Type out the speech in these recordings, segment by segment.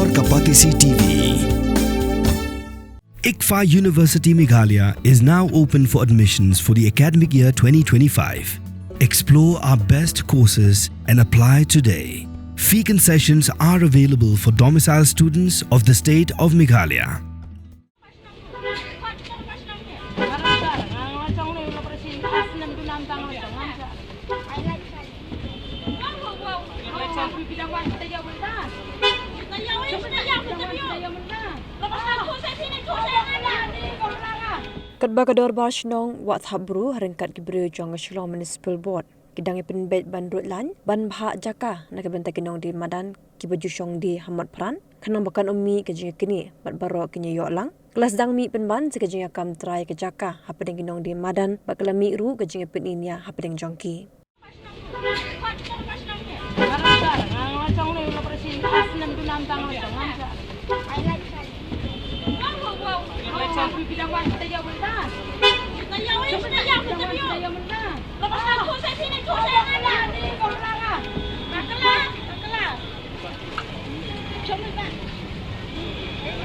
और Kapatisi TV. ICFA University Meghalaya is now open for admissions for the academic year 2025. Explore our best courses and apply today. Fee concessions are available for domicile students of the state of Meghalaya. Kadba kador Barcelona WhatsApp bru harengkat gibreu jong Shillong Municipal Board. Kidang ipin bet ban rutlan ban bha Jaka nak bentak Nongdie Madan ki baju syong di Motphran kanang bakan ummi ke Jingiakam bat baro ke Jingiakam kelas Sdang mi pen ban ke Jingiakam try ke Jaka hapadeng Nongdie Madan bakal mi ru ke Jingiakam inya hapadeng jongki.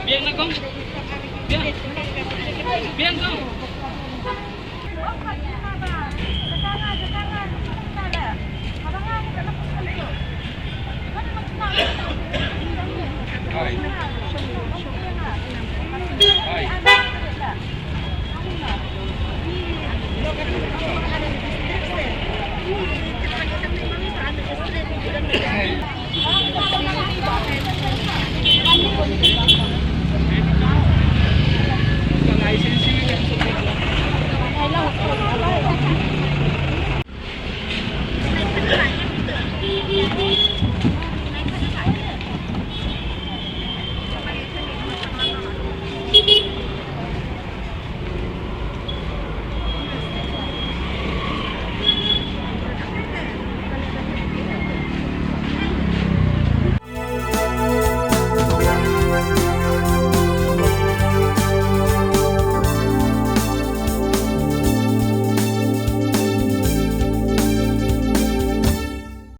Biar nak kong. Biar kong.